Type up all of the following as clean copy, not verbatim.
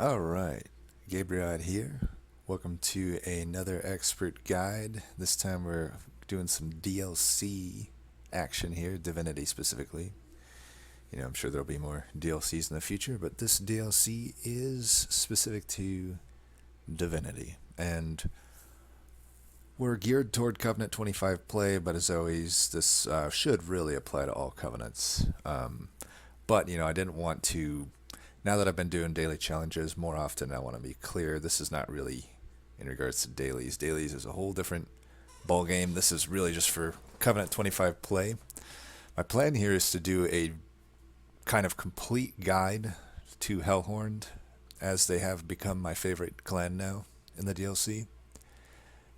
Alright, Gabriot here. Welcome to another expert guide. This time we're doing some DLC action here, Divinity specifically. I'm sure there'll be more DLCs in the future, but this DLC is specific to Divinity. And we're geared toward Covenant 25 play, but as always, this should really apply to all Covenants. But I didn't want to. Now that I've been doing daily challenges more often, I want to be clear, this is not really in regards to dailies. Dailies is a whole different ball game. This is really just for Covenant 25 play. My plan here is to do a kind of complete guide to Hellhorned, as they have become my favorite clan now in the DLC.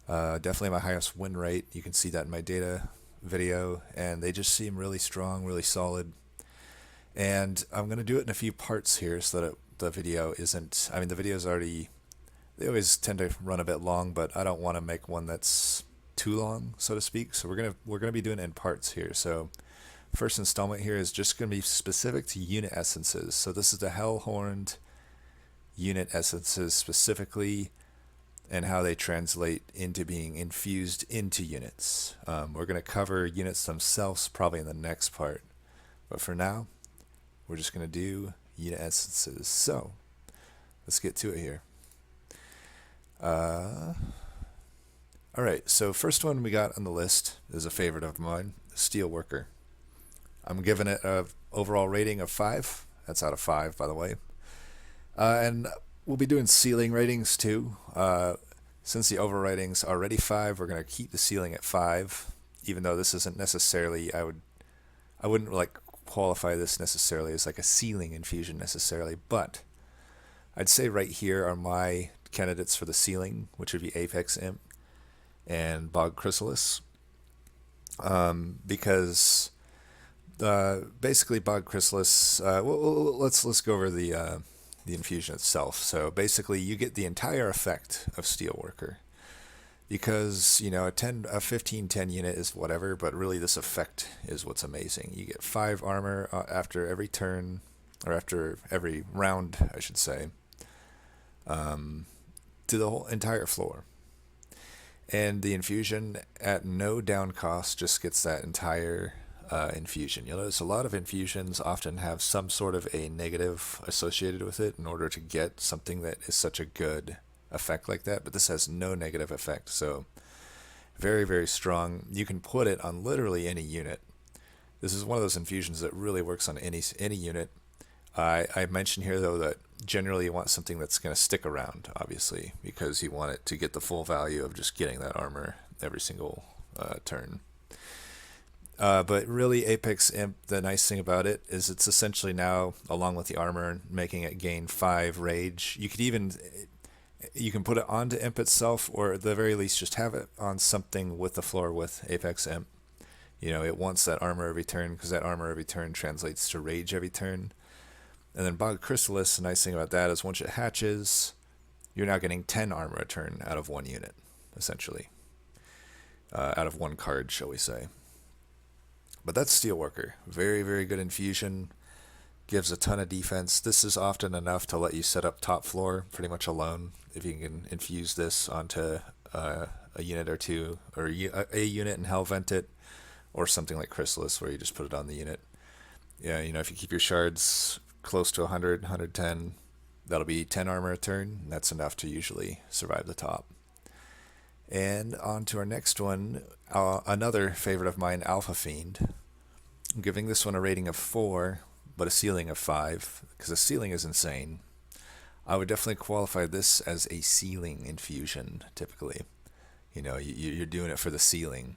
Definitely my highest win rate. You can see that in my data video, and they just seem really strong, really solid. And I'm going to do it in a few parts here so that the video isn't... the videos already... They always tend to run a bit long, but I don't want to make one that's too long, so to speak. So we're gonna be doing it in parts here. So first installment here is just going to be specific to unit essences. So this is the Hellhorned unit essences specifically, and how they translate into being infused into units. We're going to cover units themselves probably in the next part. But for now, we're just going to do unit essences. So, let's get to it here. Alright, so first one we got on the list is a favorite of mine, Steelworker. I'm giving it an overall rating of 5. That's out of 5, by the way. And we'll be doing ceiling ratings too. Since the overall rating's already 5, we're going to keep the ceiling at 5, even though this isn't necessarily... I wouldn't qualify this necessarily as like a ceiling infusion necessarily, but I'd say right here are my candidates for the ceiling, which would be Apex Imp and Bog Chrysalis, because basically Bog Chrysalis, let's go over the infusion itself. So basically you get the entire effect of Steelworker, because a 15-10 unit is whatever, but really this effect is what's amazing. You get 5 armor after every turn, or after every round, I should say, to the whole entire floor. And the infusion at no down cost just gets that entire infusion. You'll notice a lot of infusions often have some sort of a negative associated with it in order to get something that is such a good effect like that, but this has no negative effect, so very, very strong. You can put it on literally any unit. This is one of those infusions that really works on any unit. I mentioned here though that generally you want something that's going to stick around, obviously, because you want it to get the full value of just getting that armor every single turn. But really, Apex Imp, the nice thing about it is it's essentially now, along with the armor, making it gain 5 rage. You can put it onto Imp itself, or at the very least just have it on something with the floor with Apex Imp. It wants that armor every turn, because that armor every turn translates to rage every turn. And then Bog Chrysalis, the nice thing about that is once it hatches, you're now getting 10 armor a turn out of 1 unit, essentially. Out of 1 card, shall we say. But that's Steelworker. Very, very good infusion. Gives a ton of defense. This is often enough to let you set up top floor pretty much alone, if you can infuse this onto a unit or two, or a unit and hell vent it, or something like Chrysalis where you just put it on the unit. Yeah, if you keep your shards close to 100, 110, that'll be 10 armor a turn. That's enough to usually survive the top. And on to our next one, another favorite of mine, Alpha Fiend. I'm giving this one a rating of 4, but a ceiling of 5, because the ceiling is insane. I would definitely qualify this as a ceiling infusion, typically. You're doing it for the ceiling.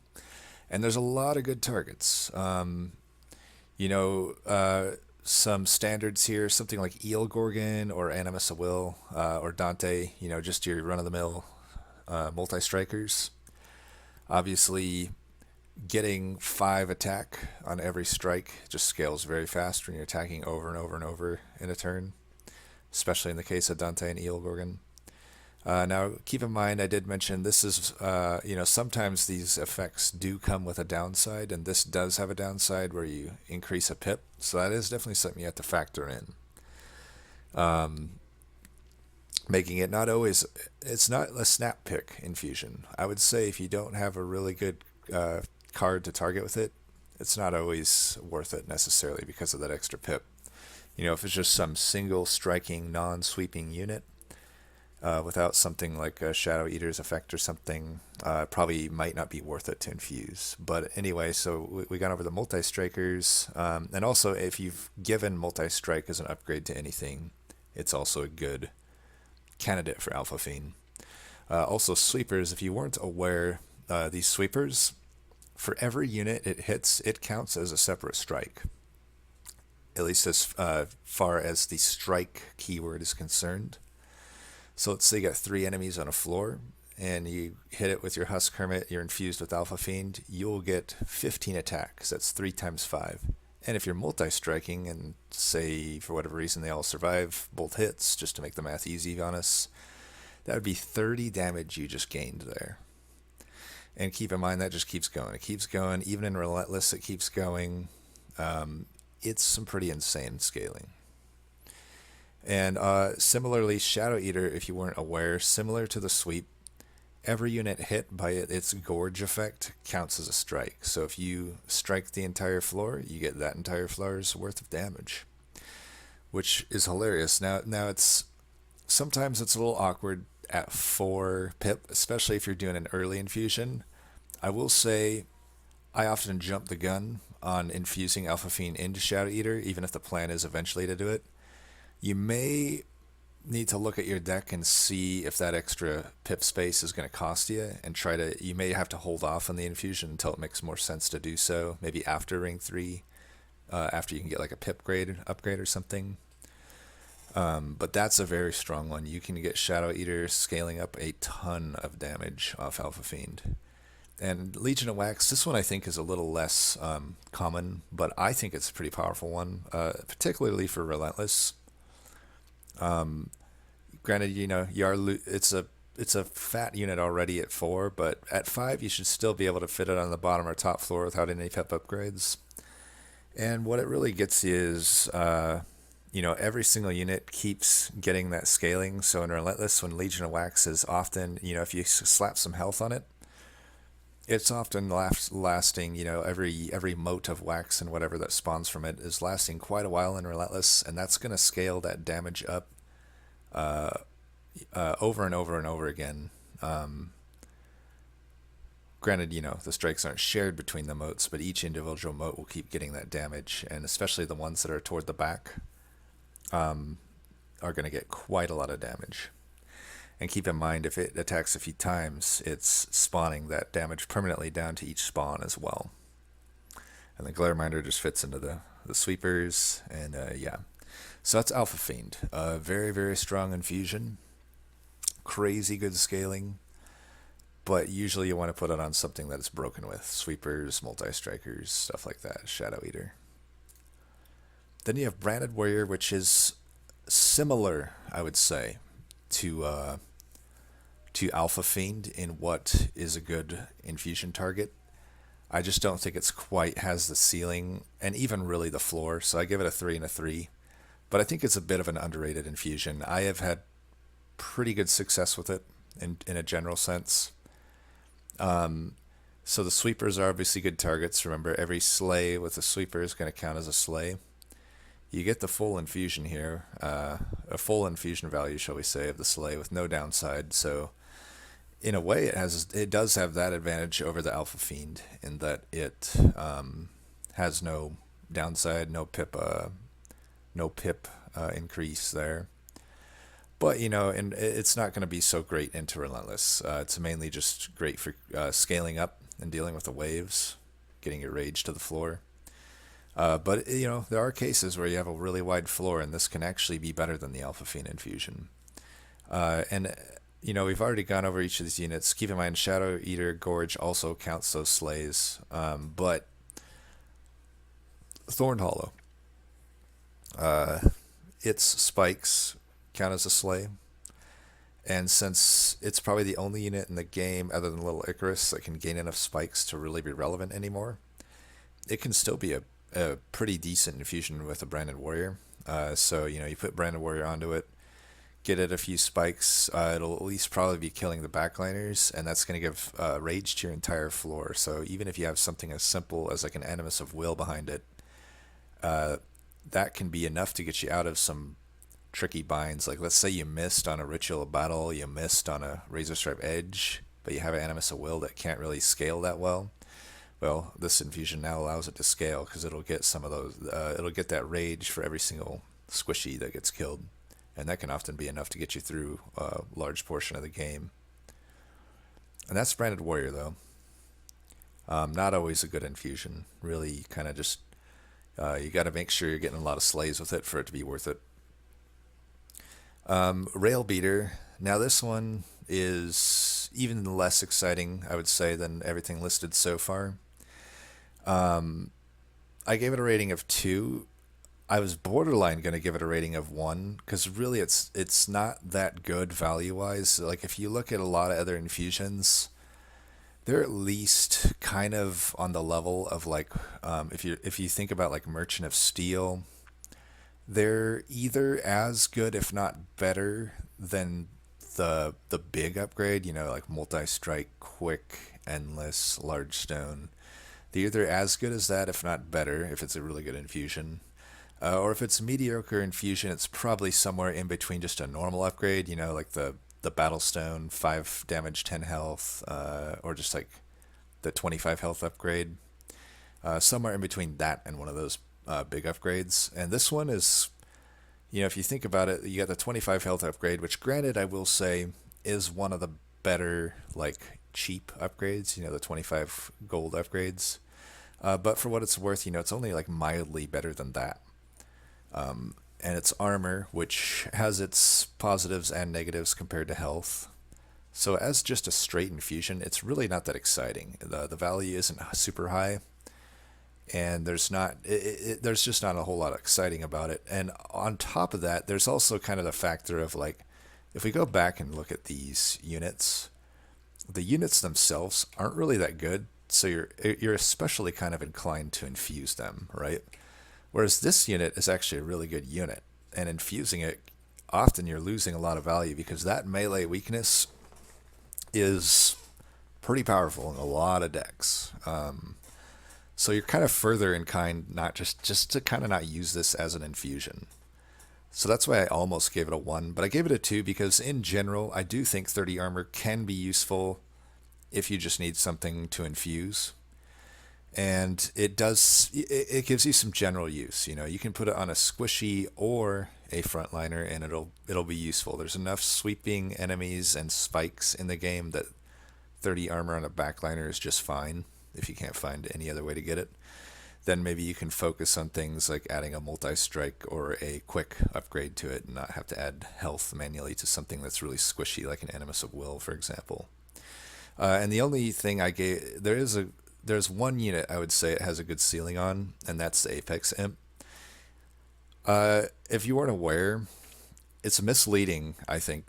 And there's a lot of good targets. Some standards here, something like Eel Gorgon or Animus of Will, or Dante, just your run-of-the-mill multi-strikers. Obviously, getting 5 attack on every strike just scales very fast when you're attacking over and over and over in a turn, especially in the case of Dante and Eel Gorgon. Now, keep in mind, I did mention this is, sometimes these effects do come with a downside, and this does have a downside where you increase a pip, so that is definitely something you have to factor in. making it not always, it's not a snap pick infusion. I would say if you don't have a really good card to target with it, it's not always worth it necessarily because of that extra pip. You know, if it's just some single striking non-sweeping unit without something like a Shadow Eater's effect or something, probably might not be worth it to infuse. But anyway, so we got over the multi-strikers, and also if you've given multi-strike as an upgrade to anything, it's also a good candidate for Alpha Fiend. Also sweepers, if you weren't aware, these sweepers, for every unit it hits, it counts as a separate strike. At least as far as the strike keyword is concerned. So let's say you got 3 enemies on a floor, and you hit it with your Husk Hermit, you're infused with Alpha Fiend, you'll get 15 attacks. That's 3 times 5. And if you're multi-striking, and say for whatever reason they all survive both hits, just to make the math easy on us, that would be 30 damage you just gained there. And keep in mind that just keeps going. It keeps going. Even in Relentless, it keeps going. It's some pretty insane scaling. And similarly, Shadow Eater, if you weren't aware, similar to the sweep, every unit hit by its gorge effect counts as a strike. So if you strike the entire floor, you get that entire floor's worth of damage, which is hilarious. Now it's sometimes it's a little awkward at 4 pip, especially if you're doing an early infusion. I will say I often jump the gun on infusing Alpha Fiend into Shadow Eater, even if the plan is eventually to do it. You may need to look at your deck and see if that extra pip space is going to cost you, and you may have to hold off on the infusion until it makes more sense to do so, maybe after Ring 3, after you can get like a pip upgrade or something. But that's a very strong one. You can get Shadow Eater scaling up a ton of damage off Alpha Fiend. And Legion of Wax, this one I think is a little less common, but I think it's a pretty powerful one, particularly for Relentless. Granted, you know, it's a fat unit already at 4, but at 5 you should still be able to fit it on the bottom or top floor without any pep upgrades. And what it really gets you is, you know, every single unit keeps getting that scaling. So in Relentless, when Legion of Wax is often, you know, if you slap some health on it, it's often lasting, you know, every mote of wax and whatever that spawns from it is lasting quite a while in Relentless, and that's going to scale that damage up over and over and over again. Granted, you know, the strikes aren't shared between the motes, but each individual mote will keep getting that damage, and especially the ones that are toward the back are going to get quite a lot of damage. And keep in mind, if it attacks a few times, it's spawning that damage permanently down to each spawn as well. And the Glare Minder just fits into the sweepers, and yeah. So that's Alpha Fiend. Very, very strong infusion. Crazy good scaling. But usually you want to put it on something that it's broken with. Sweepers, multi-strikers, stuff like that. Shadow Eater. Then you have Branded Warrior, which is similar, I would say, to Alpha Fiend in what is a good infusion target. I just don't think it's quite has the ceiling and even really the floor, so I give it a 3 and a 3. But I think it's a bit of an underrated infusion. I have had pretty good success with it in a general sense. So the sweepers are obviously good targets. Remember, every slay with a sweeper is going to count as a slay. You get the full infusion here, a full infusion value, shall we say, of the slay with no downside. So in a way, it does have that advantage over the Alpha Fiend in that it has no downside, no pip increase there. But, you know, and it's not going to be so great into Relentless. It's mainly just great for scaling up and dealing with the waves, getting your rage to the floor. But, you know, there are cases where you have a really wide floor, and this can actually be better than the Alpha Fiend infusion. And, you know, we've already gone over each of these units. Keep in mind, Shadow Eater Gorge also counts those slays. But Thorn Hollow, its spikes count as a slay. And since it's probably the only unit in the game, other than Little Icarus, that can gain enough spikes to really be relevant anymore, it can still be a pretty decent infusion with a Branded Warrior. So, you know, you put Branded Warrior onto it, get it a few spikes, it'll at least probably be killing the backliners, and that's going to give rage to your entire floor. So even if you have something as simple as like an Animus of Will behind it, uh, that can be enough to get you out of some tricky binds. Like let's say you missed on a Ritual of Battle, you missed on a Razor Stripe Edge, but you have an Animus of Will that can't really scale that well. Well, this infusion now allows it to scale because it'll get some of those. It'll get that rage for every single squishy that gets killed, and that can often be enough to get you through a large portion of the game. And that's Branded Warrior, though. Not always a good infusion. Really, kind of just you got to make sure you're getting a lot of slays with it for it to be worth it. Railbeater. Now this one is even less exciting, I would say, than everything listed so far. I gave it a rating of 2. I was borderline going to give it a rating of 1 because really it's not that good value-wise. Like if you look at a lot of other infusions, they're at least kind of on the level of like if you think about like Merchant of Steel, they're either as good if not better than the big upgrade, like multi-strike, quick, endless, large stone. They're either as good as that if not better if it's a really good infusion. Or if it's mediocre infusion, it's probably somewhere in between just a normal upgrade, like the Battlestone, 5 damage, 10 health, or just like the 25 health upgrade. Somewhere in between that and one of those big upgrades. And this one is, if you think about it, you got the 25 health upgrade, which granted, I will say, is one of the better, like, cheap upgrades, the 25 gold upgrades. But for what it's worth, it's only like mildly better than that. And it's armor, which has its positives and negatives compared to health. So as just a straight infusion, it's really not that exciting. The value isn't super high, and there's just not a whole lot exciting about it. And on top of that, there's also kind of the factor of like, if we go back and look at these units, the units themselves aren't really that good. So you're especially kind of inclined to infuse them, right? Whereas this unit is actually a really good unit, and infusing it, often you're losing a lot of value because that melee weakness is pretty powerful in a lot of decks. So you're kind of further in kind, not just to kind of not use this as an infusion. So that's why I almost gave it a 1, but I gave it a 2 because in general, I do think 30 armor can be useful if you just need something to infuse. And it gives you some general use. You can put it on a squishy or a frontliner, and it'll be useful. There's enough sweeping enemies and spikes in the game that 30 armor on a backliner is just fine. If you can't find any other way to get it, then maybe you can focus on things like adding a multi-strike or a quick upgrade to it, and not have to add health manually to something that's really squishy, like an Animus of Will, for example. And the only thing I gave there's one unit I would say it has a good ceiling on, and that's the Apex Imp. If you weren't aware, it's misleading, I think,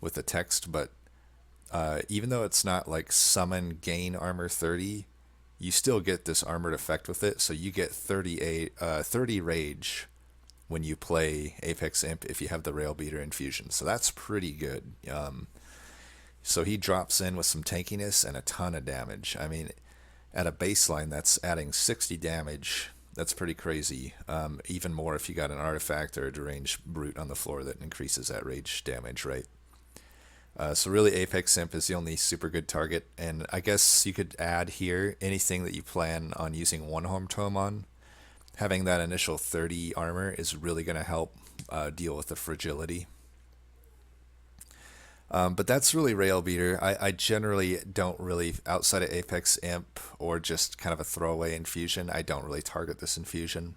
with the text, but even though it's not like summon gain armor 30, you still get this armored effect with it, so you get 30 rage when you play Apex Imp if you have the Railbeater infusion, so that's pretty good. So he drops in with some tankiness and a ton of damage. I mean, at a baseline, that's adding 60 damage. That's pretty crazy. Even more if you got an artifact or a Deranged Brute on the floor that increases that rage damage, right? So really, Apex Imp is the only super good target. And I guess you could add here anything that you plan on using One-Horn Tome on. Having that initial 30 armor is really going to help deal with the fragility. But that's really Railbeater. I generally don't really, outside of Apex Imp or just kind of a throwaway infusion, I don't really target this infusion.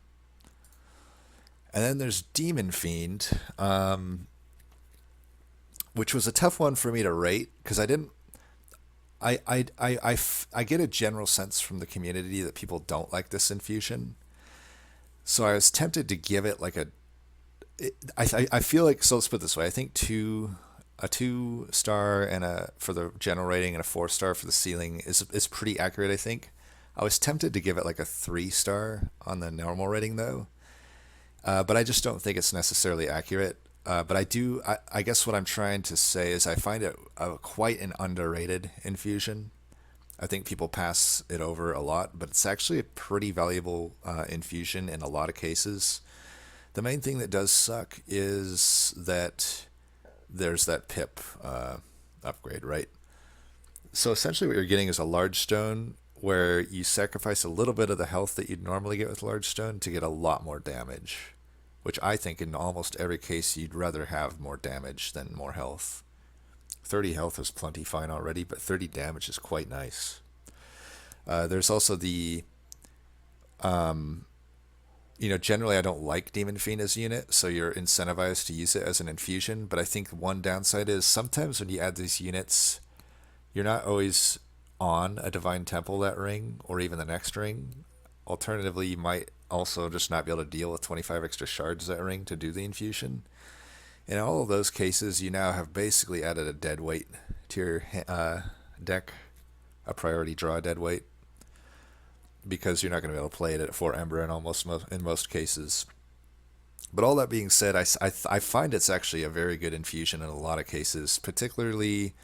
And then there's Demon Fiend, which was a tough one for me to rate because I didn't. I get a general sense from the community that people don't like this infusion, so I was tempted to give it like I feel like, so let's put it this way. I think a 2-star and for the general rating and a 4-star for the ceiling is pretty accurate, I think. I was tempted to give it like a 3-star on the normal rating though, but I just don't think it's necessarily accurate. But I guess what I'm trying to say is I find it quite an underrated infusion. I think people pass it over a lot, but it's actually a pretty valuable infusion in a lot of cases. The main thing that does suck is that there's that pip upgrade, right? So essentially, what you're getting is a large stone where you sacrifice a little bit of the health that you'd normally get with large stone to get a lot more damage, which I think in almost every case you'd rather have more damage than more health. 30 health is plenty fine already, but 30 damage is quite nice. There's also the, um, generally I don't like Demon Fiend as a unit, so you're incentivized to use it as an infusion, but I think one downside is sometimes when you add these units, you're not always on a Divine Temple that ring, or even the next ring. Alternatively, you might also just not be able to deal with 25 extra shards that ring to do the infusion. In all of those cases, you now have basically added a dead weight to your deck, a priority draw dead weight, because you're not going to be able to play it at 4 Ember in most cases. But all that being said, I find it's actually a very good infusion in a lot of cases. Particularly,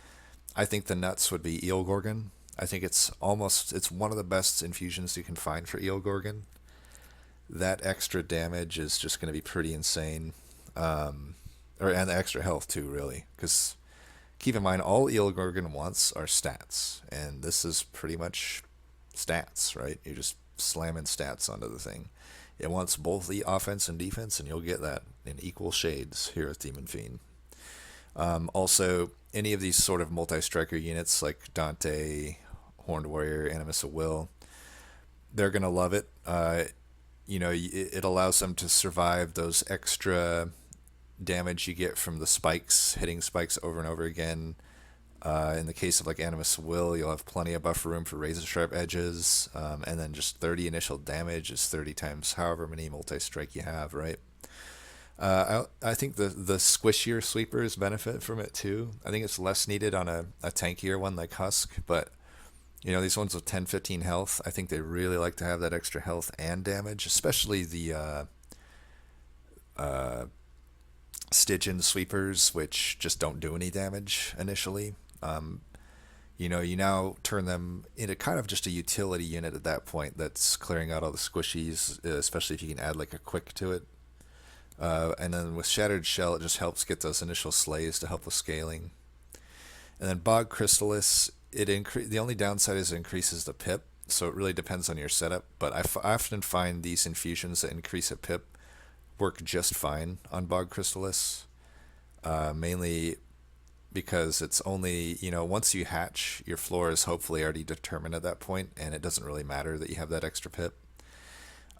I think the nuts would be Eel Gorgon. I think it's one of the best infusions you can find for Eel Gorgon. That extra damage is just going to be pretty insane. And the extra health too, really. Because keep in mind, all Eel Gorgon wants are stats. And this is pretty much stats, right? You're just slamming stats onto the thing. It wants both the offense and defense, and you'll get that in equal shades here with Demon Fiend. Also, any of these sort of multi-striker units like Dante, Horned Warrior, Animus of Will, they're going to love it. It allows them to survive those extra damage you get from the spikes, hitting spikes over and over again. In the case of like Animus of Will, you'll have plenty of buffer room for razor sharp edges, and then just 30 initial damage is 30 times however many multi-strike you have, right? I think the squishier sweepers benefit from it too. I think it's less needed on a tankier one like Husk, but these ones with 10, 15 health, I think they really like to have that extra health and damage, especially the Stygian sweepers, which just don't do any damage initially. You now turn them into kind of just a utility unit at that point that's clearing out all the squishies, especially if you can add like a quick to it. And then with Shattered Shell, it just helps get those initial slays to help with scaling. And then Bog Crystallis, the only downside is it increases the pip, so it really depends on your setup. But I often find these infusions that increase a pip work just fine on Bog Crystallis, mainly because it's only, once you hatch, your floor is hopefully already determined at that point, and it doesn't really matter that you have that extra pip.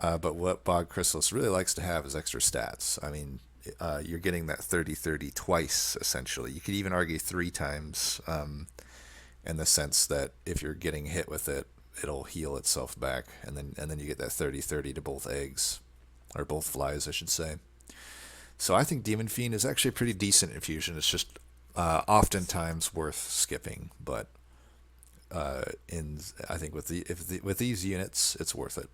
But what Bog Crystallis really likes to have is extra stats. I mean, you're getting that 30-30 twice, essentially. You could even argue 3 times, in the sense that if you're getting hit with it, it'll heal itself back, and then you get that 30-30 to both eggs, or both flies, I should say. So I think Demon Fiend is actually a pretty decent infusion. It's just oftentimes worth skipping, but I think with these units, it's worth it.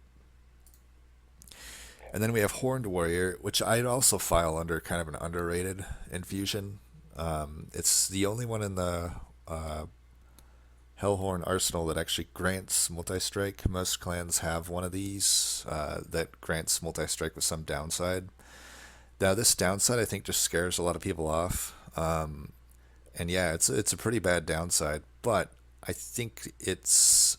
And then we have Horned Warrior, which I'd also file under kind of an underrated infusion. It's the only one in the Hellhorn arsenal that actually grants multi-strike. Most clans have one of these that grants multi-strike with some downside. Now this downside I think just scares a lot of people off. And yeah, it's a pretty bad downside, but I think it's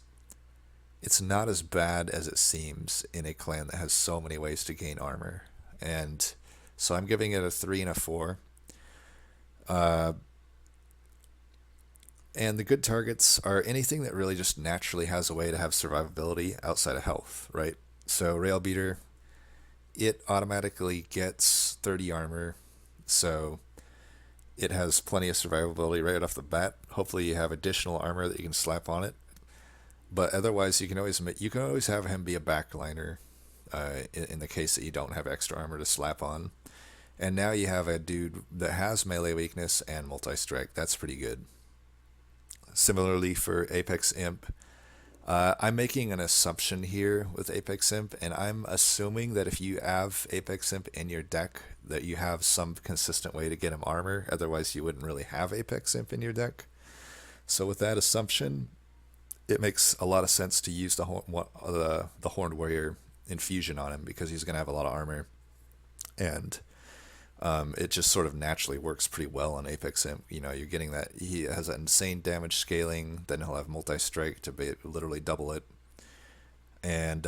not as bad as it seems in a clan that has so many ways to gain armor. And so I'm giving it a 3 and a 4. And the good targets are anything that really just naturally has a way to have survivability outside of health, right? So Railbeater, it automatically gets 30 armor, so it has plenty of survivability right off the bat. Hopefully you have additional armor that you can slap on it. But otherwise, you can always have him be a backliner in the case that you don't have extra armor to slap on. And now you have a dude that has melee weakness and multi-strike. That's pretty good. Similarly for Apex Imp, I'm making an assumption here with Apex Imp, and I'm assuming that if you have Apex Imp in your deck, that you have some consistent way to get him armor. Otherwise, you wouldn't really have Apex Imp in your deck. So with that assumption, it makes a lot of sense to use the Horned Warrior infusion on him because he's going to have a lot of armor, and it just sort of naturally works pretty well on Apex Imp. You know, you're getting that he has an insane damage scaling, then he'll have multi-strike to literally double it. And,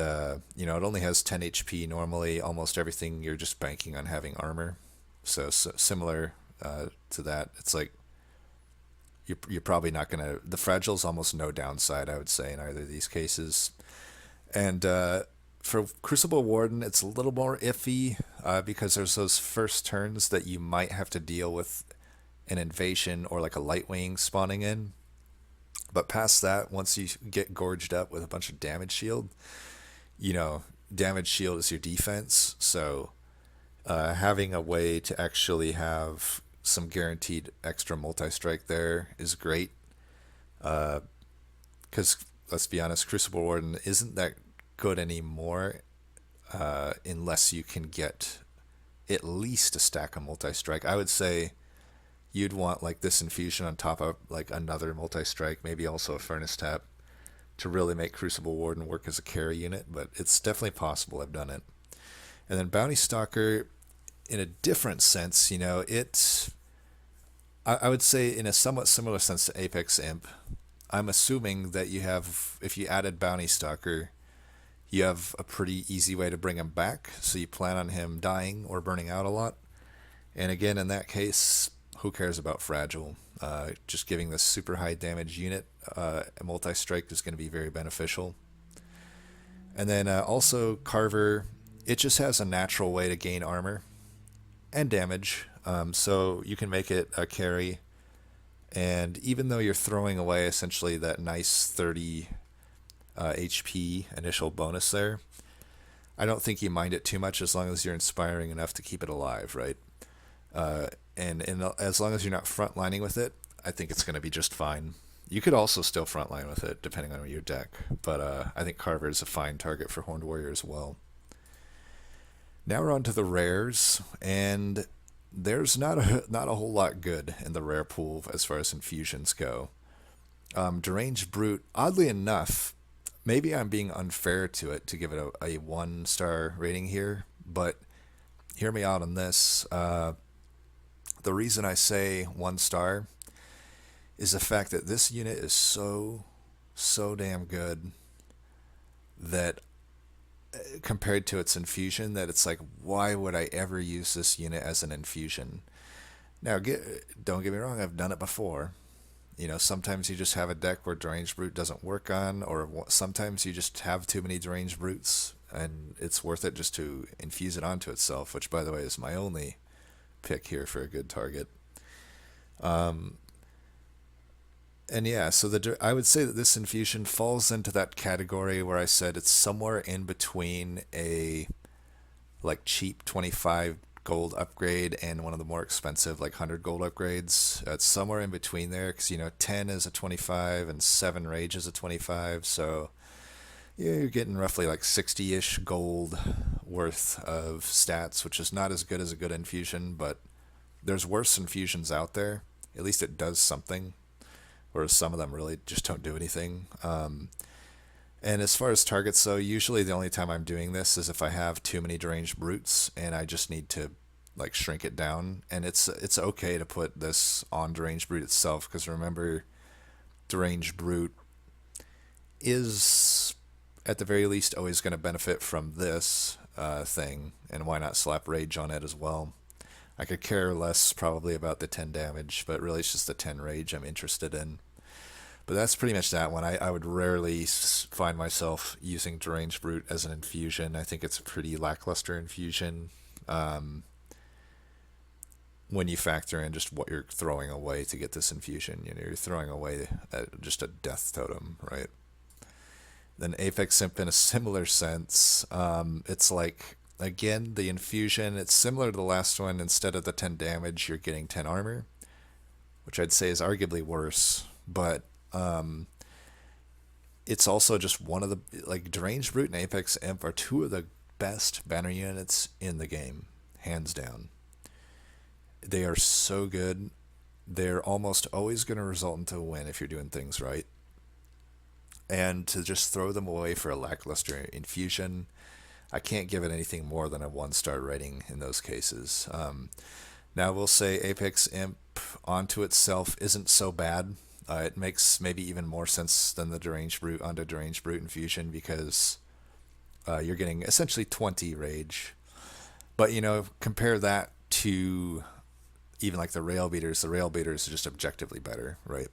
you know, it only has 10 HP normally. Almost everything you're just banking on having armor. So similar to that, it's like you're probably not going to... The Fragile's almost no downside, I would say, in either of these cases. And for Crucible Warden, it's a little more iffy because there's those first turns that you might have to deal with an invasion or like a Lightwing spawning in. But past that, once you get gorged up with a bunch of damage shield, you know, damage shield is your defense. So having a way to actually have some guaranteed extra multi-strike there is great. Because, let's be honest, Crucible Warden isn't that good anymore unless you can get at least a stack of multi-strike. I would say you'd want like this infusion on top of like another multi-strike, maybe also a furnace tap, to really make Crucible Warden work as a carry unit, but it's definitely possible. I've done it. And then Bounty Stalker, in a different sense, you know, I would say in a somewhat similar sense to Apex Imp, I'm assuming that you have, if you added Bounty Stalker, you have a pretty easy way to bring him back, so you plan on him dying or burning out a lot. And again, in that case, who cares about Fragile? Just giving this super high damage unit a multi-strike is going to be very beneficial. And then also Carver, it just has a natural way to gain armor and damage, so you can make it a carry. And even though you're throwing away essentially that nice 30 HP initial bonus there, I don't think you mind it too much as long as you're inspiring enough to keep it alive, right? And as long as you're not frontlining with it, I think it's going to be just fine. You could also still frontline with it depending on your deck, but I think Carver is a fine target for Horned Warrior as well. Now we're on to the rares, and there's not a whole lot good in the rare pool as far as infusions go. Deranged Brute, oddly enough, maybe I'm being unfair to it to give it a 1-star rating here, but hear me out on this. The reason I say 1 star is the fact that this unit is so damn good that compared to its infusion, that it's like, why would I ever use this unit as an infusion? Now, don't get me wrong, I've done it before. You know, sometimes you just have a deck where Deranged Brute doesn't work on, or sometimes you just have too many Deranged Brutes, and it's worth it just to infuse it onto itself, which, by the way, is my only pick here for a good target. And yeah, so I would say that this infusion falls into that category where I said it's somewhere in between a like cheap 25 gold upgrade and one of the more expensive like 100 gold upgrades. It's somewhere in between there because, you know, 10 is a 25 and 7 rage is a 25, so yeah, you're getting roughly like 60-ish gold worth of stats, which is not as good as a good infusion, but there's worse infusions out there. At least it does something, whereas some of them really just don't do anything. And as far as targets, though, usually the only time I'm doing this is if I have too many Deranged Brutes and I just need to like shrink it down. And it's okay to put this on Deranged Brute itself, because remember, Deranged Brute is at the very least always going to benefit from this thing, and why not slap Rage on it as well? I could care less probably about the 10 damage, but really it's just the 10 Rage I'm interested in. But that's pretty much that one. I would rarely find myself using Deranged Brute as an infusion. I think it's a pretty lackluster infusion when you factor in just what you're throwing away to get this infusion. You know, you're throwing away just a death totem, right? Then Apex Imp, in a similar sense, it's like, again, the infusion, it's similar to the last one. Instead of the 10 damage, you're getting 10 armor, which I'd say is arguably worse, but it's also just one of the, like, Deranged Brute and Apex Imp are two of the best banner units in the game, hands down. They are so good. They're almost always going to result into a win if you're doing things right. And to just throw them away for a lackluster infusion, I can't give it anything more than a 1-star rating in those cases. Now, we'll say Apex Imp onto itself isn't so bad. It makes maybe even more sense than the Deranged Brute onto Deranged Brute infusion because you're getting essentially 20 rage. But, compare that to even like the Railbeaters. The Railbeaters are just objectively better, right?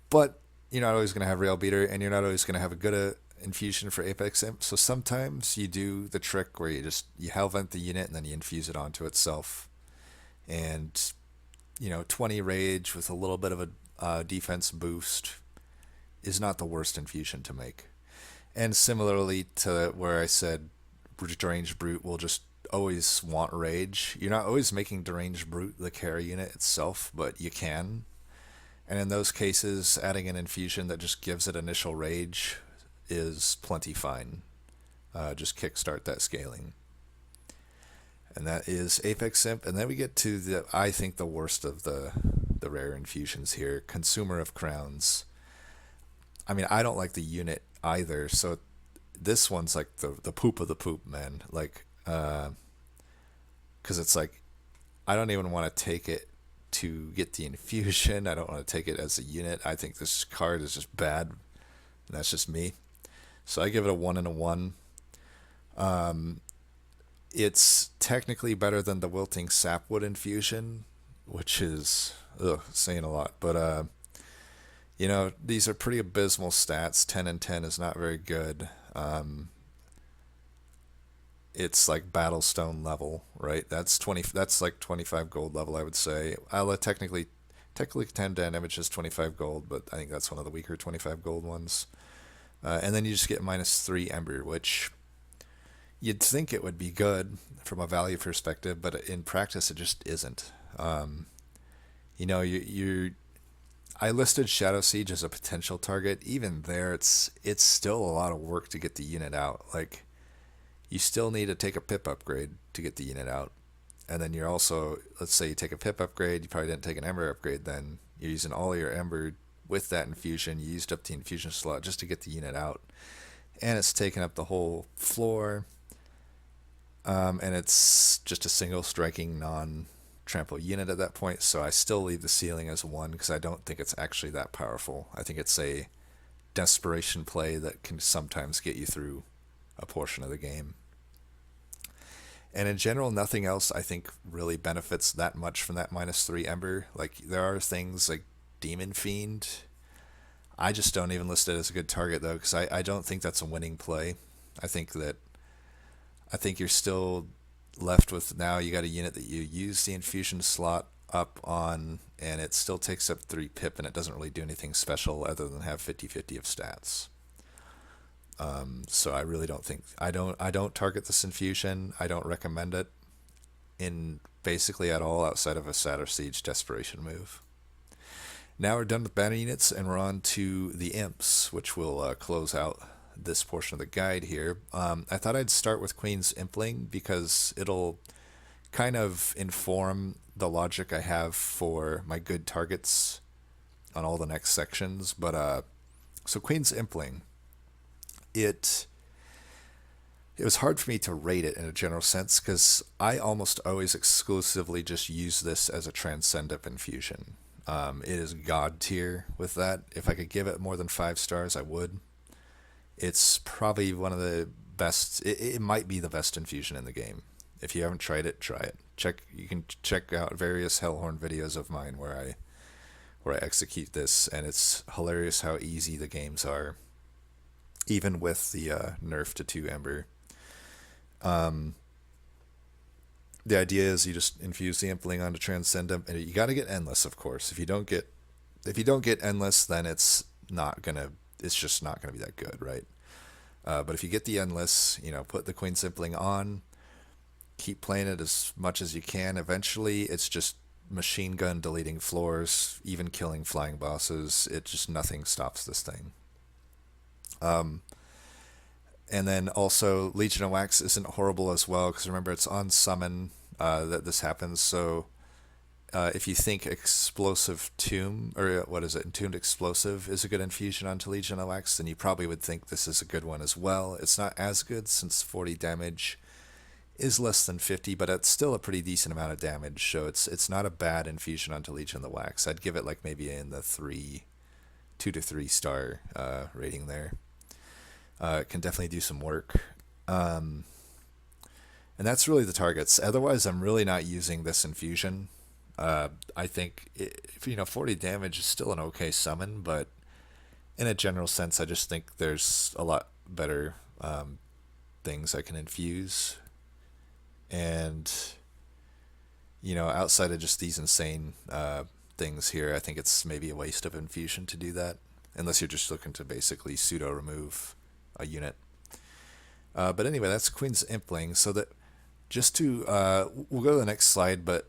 But you're not always going to have Railbeater, and you're not always going to have a good infusion for Apex Imp. So sometimes you do the trick where you Hellvent the unit and then you infuse it onto itself. And 20 rage with a little bit of a defense boost is not the worst infusion to make. And similarly to where I said Deranged Brute will just always want rage, you're not always making Deranged Brute the carry unit itself, but you can. And in those cases, adding an infusion that just gives it initial rage is plenty fine. Just kickstart that scaling. And that is Apex Imp. And then we get to I think the worst of the rare infusions here, Consumer of Crowns. I mean, I don't like the unit either, so this one's like the poop of the poop, man. Like, because it's like, I don't even want to take it to get the infusion. I don't want to take it as a unit. I think this card is just bad, and that's just me. So I give it a 1 and a 1. It's technically better than the Wilting Sapwood infusion, which is saying a lot. But these are pretty abysmal stats. 10 and 10 is not very good. It's like Battlestone level, right? That's like 25 gold level, I would say. Technically 10 damage is 25 gold, but I think that's one of the weaker 25 gold ones. And then you just get -3 Ember, which you'd think it would be good from a value perspective, but in practice it just isn't. I listed Shadow Siege as a potential target. Even there, it's still a lot of work to get the unit out. Like, you still need to take a pip upgrade to get the unit out. And then you're also, let's say you take a pip upgrade, you probably didn't take an Ember upgrade, then you're using all your Ember with that infusion. You used up the infusion slot just to get the unit out. And it's taking up the whole floor. And it's just a single striking non-trample unit at that point, so I still leave the ceiling as 1 because I don't think it's actually that powerful. I think it's a desperation play that can sometimes get you through a portion of the game. And in general, nothing else I think really benefits that much from that -3 Ember. Like, there are things like Demon Fiend. I just don't even list it as a good target, though, because I don't think that's a winning play. I think you're still left with, now you got a unit that you use the infusion slot up on, and it still takes up 3 pip, and it doesn't really do anything special other than have 50-50 of stats. So I really don't think, I don't target this infusion. I don't recommend it in basically at all outside of a Shadow Siege desperation move. Now we're done with banner units, and we're on to the imps, which will close out this portion of the guide here. I thought I'd start with Queen's Impling because it'll kind of inform the logic I have for my good targets on all the next sections. But so Queen's Impling, it was hard for me to rate it in a general sense because I almost always exclusively just use this as a Transcendimp infusion. It is god tier with that. If I could give it more than 5 stars, I would. It's probably one of the best. It might be the best infusion in the game. If you haven't tried it, try it. You can check out various Hellhorned videos of mine where I execute this, and it's hilarious how easy the games are, even with the nerf to 2 Ember. The idea is you just infuse the Impling onto Transcendimp, and you got to get Endless, of course. If you don't get Endless, then it's just not gonna be that good, right? But if you get the Endless, put the Queen's Impling on, keep playing it as much as you can. Eventually, it's just machine gun deleting floors, even killing flying bosses. It just nothing stops this thing. Um, and then also Legion of Wax isn't horrible as well because remember it's on summon that this happens. So if you think Explosive Tomb, or what is it, Entombed Explosive is a good infusion onto Legion of Wax, then you probably would think this is a good one as well. It's not as good since 40 damage is less than 50, but it's still a pretty decent amount of damage, so it's not a bad infusion onto Legion of the Wax. I'd give it like maybe in the 2 to 3 star rating there. It can definitely do some work. And that's really the targets. Otherwise, I'm really not using this infusion. I think, 40 damage is still an okay summon, but in a general sense, I just think there's a lot better things I can infuse. And, outside of just these insane things here, I think it's maybe a waste of infusion to do that, unless you're just looking to basically pseudo-remove a unit. But anyway, that's Queen's Impling. So that, just to, we'll go to the next slide, but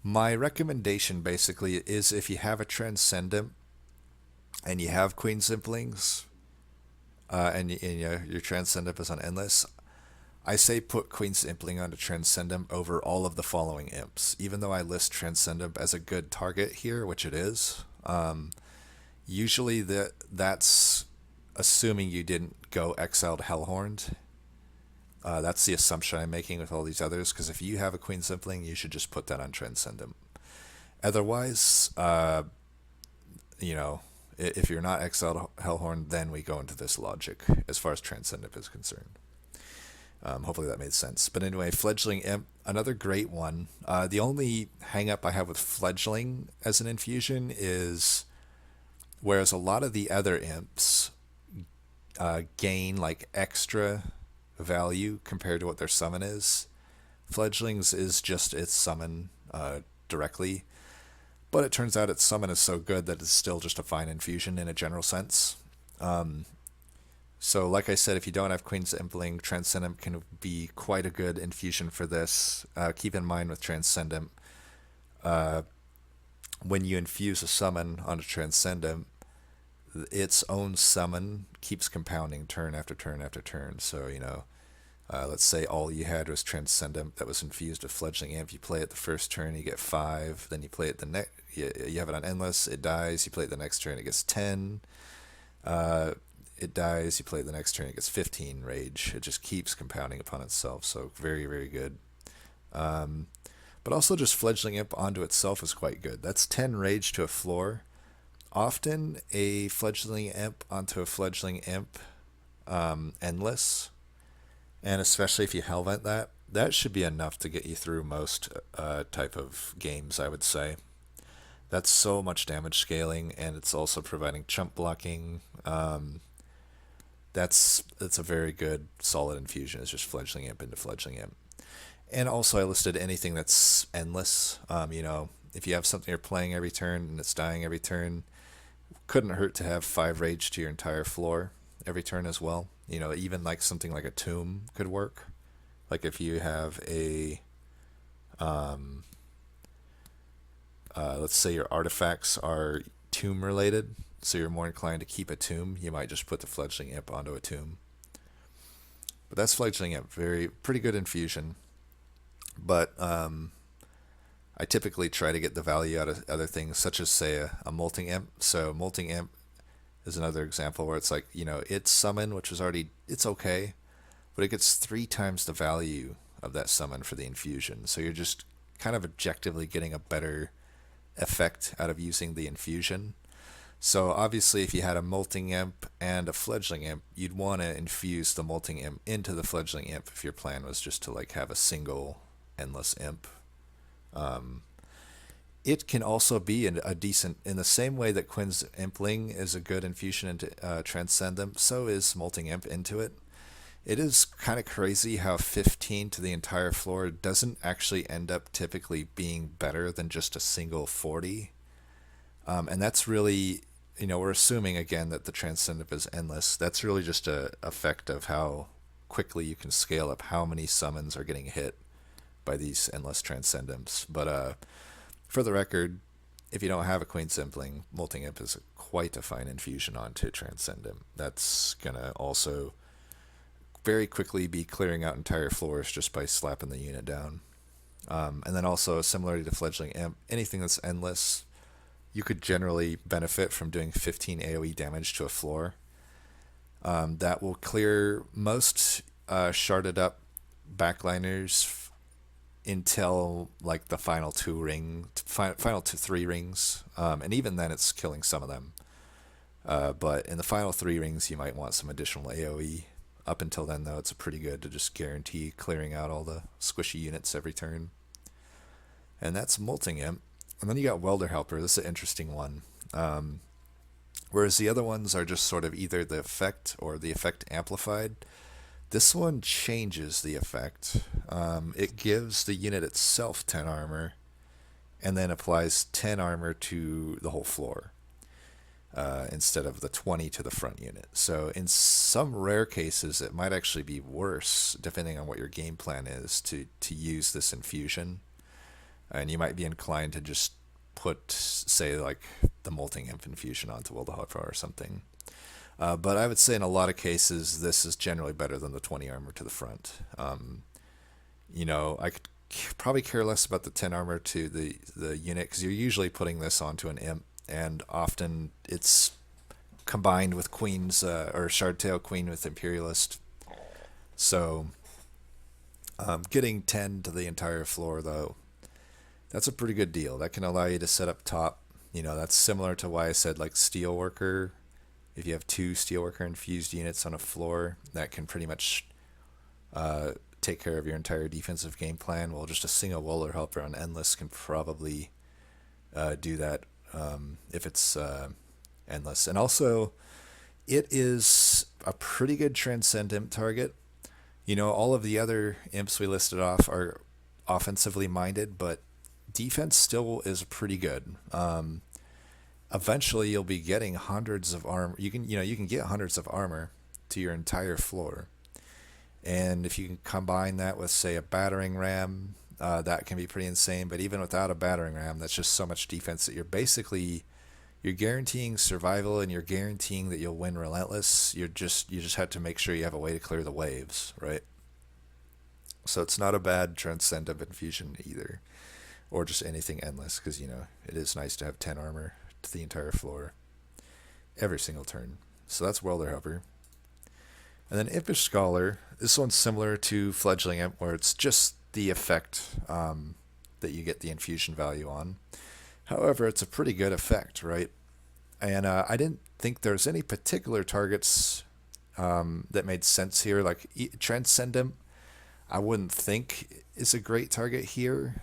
my recommendation basically is if you have a Transcendimp and you have Queen's Implings, and your Transcendimp is on Endless, I say put Queen's Impling onto Transcendimp over all of the following imps. Even though I list Transcendimp as a good target here, which it is, usually that's assuming you didn't go exiled Hellhorned. That's the assumption I'm making with all these others, because if you have a Queen's Impling, you should just put that on Transcendimp. Otherwise, if you're not exiled Hellhorned, then we go into this logic as far as Transcendimp is concerned. Hopefully that made sense. But anyway, Fledgling Imp, another great one. The only hang-up I have with Fledgling as an infusion is, whereas a lot of the other imps gain like extra value compared to what their summon is, Fledgling's is just its summon directly. But it turns out its summon is so good that it's still just a fine infusion in a general sense. So like I said, if you don't have Queen's Impling, Transcendimp can be quite a good infusion for this. Keep in mind with Transcendimp, when you infuse a summon onto Transcendimp, its own summon keeps compounding turn after turn after turn. So, let's say all you had was Transcendimp that was infused with Fledgling Imp. You play it the first turn, you get 5. Then you play it the next. You have it on Endless, it dies. You play it the next turn, it gets 10. It dies. You play it the next turn, it gets 15 rage. It just keeps compounding upon itself. So very, very good. But also just Fledgling Imp onto itself is quite good. That's 10 rage to a floor. Often a Fledgling Imp onto a Fledgling Imp Endless, and especially if you Hellvent that should be enough to get you through most type of games, I would say. That's so much damage scaling, and it's also providing chump blocking. That's a very good, solid infusion. It's just Fledgling Imp into Fledgling Imp. And also I listed anything that's endless. If you have something you're playing every turn and it's dying every turn, couldn't hurt to have 5 rage to your entire floor every turn as well. Even like something like a tomb could work. Like if you have a, let's say your artifacts are tomb related, so you're more inclined to keep a tomb, you might just put the Fledgling Imp onto a tomb. But that's Fledgling Imp, pretty good infusion. But I typically try to get the value out of other things, such as, say, a Molting Imp. So Molting Imp is another example where it's like, its summon, which was already, it's okay, but it gets 3 times the value of that summon for the infusion. So you're just kind of objectively getting a better effect out of using the infusion. So obviously if you had a Molting Imp and a Fledgling Imp, you'd want to infuse the Molting Imp into the Fledgling Imp if your plan was just to like have a single endless imp. It can also be a decent, in the same way that Queen's Impling is a good infusion into Transcendimp, so is Molting Imp into it. It is kind of crazy how 15 to the entire floor doesn't actually end up typically being better than just a single 40. And that's really, we're assuming again that the Transcendimp is endless. That's really just a effect of how quickly you can scale up how many summons are getting hit by these endless Transcendimps. But for the record, if you don't have a Queen's Impling, Molting Imp is quite a fine infusion onto Transcendimp. That's gonna also very quickly be clearing out entire floors just by slapping the unit down. And then also, similarly to Fledgling Imp, anything that's endless, you could generally benefit from doing 15 AoE damage to a floor. That will clear most sharded up backliners until like the final three rings, and even then it's killing some of them. But in the final 3 rings, you might want some additional AoE. Up until then, though, it's pretty good to just guarantee clearing out all the squishy units every turn. And that's Molting Imp. And then you got Welder Helper. This is an interesting one. Whereas the other ones are just sort of either the effect or the effect amplified, this one changes the effect. It gives the unit itself 10 armor and then applies 10 armor to the whole floor instead of the 20 to the front unit. So in some rare cases, it might actually be worse, depending on what your game plan is, to use this infusion. And you might be inclined to just put, say, like the Molting Imp infusion onto Welder Helper or something. But I would say in a lot of cases, this is generally better than the 20 armor to the front. I could probably care less about the 10 armor to the unit, because you're usually putting this onto an Imp, and often it's combined with Queen's, or Shardtail Queen with Imperialist. So getting 10 to the entire floor, though, that's a pretty good deal. That can allow you to set up top. That's similar to why I said like Steelworker. If you have 2 Steelworker infused units on a floor, that can pretty much take care of your entire defensive game plan. Well, just a single Welder Helper on Endless can probably do that if it's Endless. And also, it is a pretty good Transcendimp target. All of the other imps we listed off are offensively minded, but defense still is pretty good. Eventually, you'll be getting hundreds of armor. You can get hundreds of armor to your entire floor, and if you can combine that with, say, a battering ram, that can be pretty insane. But even without a battering ram, that's just so much defense that you're guaranteeing survival, and you're guaranteeing that you'll win relentless. You just have to make sure you have a way to clear the waves, right? So it's not a bad Transcendent infusion either, or just anything endless, because it is nice to have 10 armor to the entire floor every single turn. So that's Welder Helper. And then Impish Scholar. This one's similar to Fledgling Imp, where it's just the effect that you get the infusion value on. However, it's a pretty good effect, right? And I didn't think there's any particular targets that made sense here. Like Transcendimp, I wouldn't think is a great target here.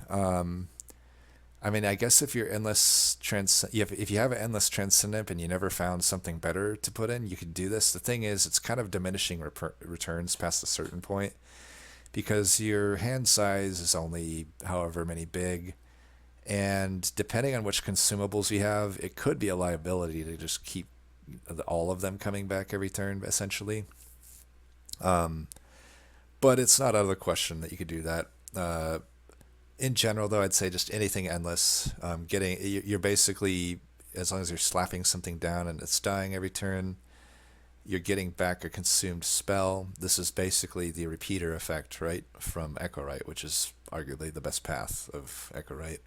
I guess if you're endless if you have an endless Transcendimp and you never found something better to put in, you could do this. The thing is, it's kind of diminishing returns past a certain point, because your hand size is only however many big, and depending on which consumables you have, it could be a liability to just keep all of them coming back every turn, essentially. But it's not out of the question that you could do that. In general, though, I'd say just anything endless. You're basically, as long as you're slapping something down and it's dying every turn, you're getting back a consumed spell. This is basically the repeater effect, right, from Echorite, which is arguably the best path of Echorite.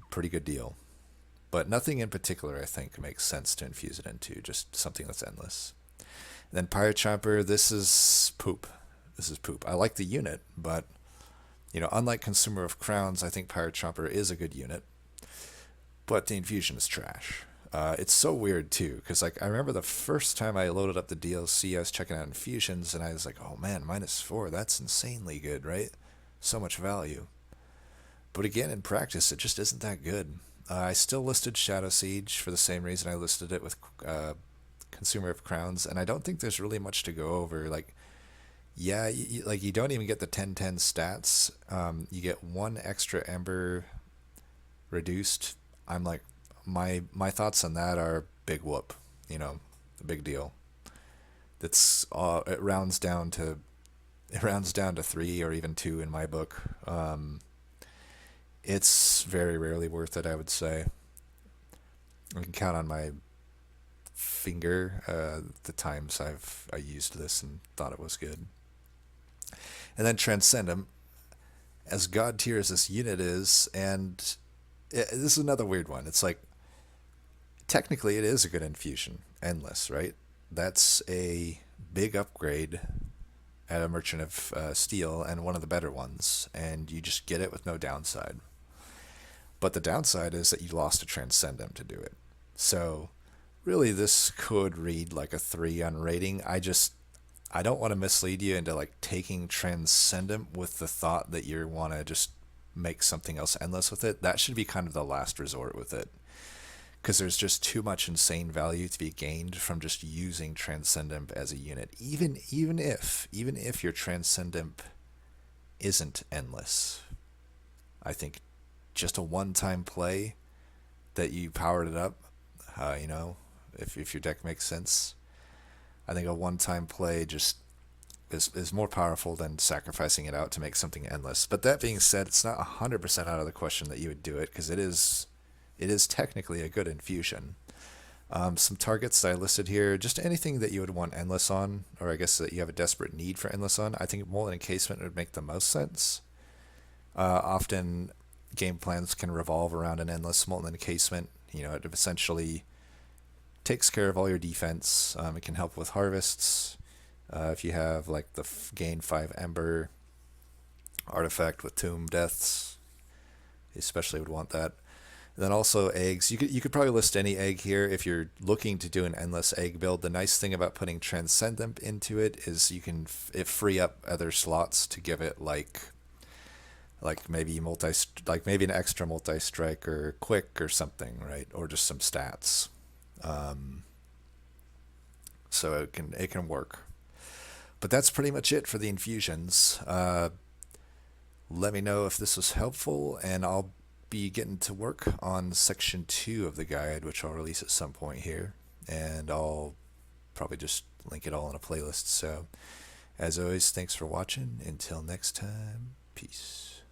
Pretty good deal. But nothing in particular, I think, makes sense to infuse it into, just something that's endless. And then Pyre Chomper, this is poop. I like the unit, but unlike Consumer of Crowns, I think Pyre Chomper is a good unit, but the infusion is trash. It's so weird, too, because I remember the first time I loaded up the DLC, I was checking out infusions, and I was like, oh man, -4, that's insanely good, right? So much value. But again, in practice, it just isn't that good. I still listed Shadow Siege for the same reason I listed it with Consumer of Crowns, and I don't think there's really much to go over. You don't even get the 10/10 stats. You get 1 extra Ember reduced. I'm like, my thoughts on that are big whoop, a big deal. It rounds down to it rounds down to 3 or even 2 in my book. It's very rarely worth it, I would say. I can count on my finger the times I used this and thought it was good. And then Transcendimp, as god tier as this unit is, and this is another weird one. It's like, technically it is a good infusion, endless, right? That's a big upgrade at a Merchant of Steel, and one of the better ones, and you just get it with no downside. But the downside is that you lost a Transcendimp to do it. So really this could read like a 3 on rating. I don't want to mislead you into like taking Transcendimp with the thought that you want to just make something else endless with it. That should be kind of the last resort with it, because there's just too much insane value to be gained from just using Transcendimp as a unit. Even if your Transcendimp isn't endless, I think just a one-time play that you powered it up, if your deck makes sense, I think a one-time play just is more powerful than sacrificing it out to make something endless. But that being said, it's not 100% out of the question that you would do it, because it is technically a good infusion. Some targets that I listed here, just anything that you would want endless on, or I guess that you have a desperate need for endless on. I think Molten Encasement would make the most sense. Often game plans can revolve around an endless Molten Encasement. It essentially takes care of all your defense. It can help with harvests. If you have like the gain 5 Ember artifact with Tomb Deaths, you especially would want that. And then also eggs. You could probably list any egg here if you're looking to do an endless egg build. The nice thing about putting Transcendimp into it is you can free up other slots to give it like maybe maybe an extra multi-strike or quick or something, right? Or just some stats. So it can work. But that's pretty much it for the infusions. Let me know if this was helpful, and I'll be getting to work on section 2 of the guide, which I'll release at some point here, and I'll probably just link it all in a playlist. So as always, thanks for watching. Until next time, peace.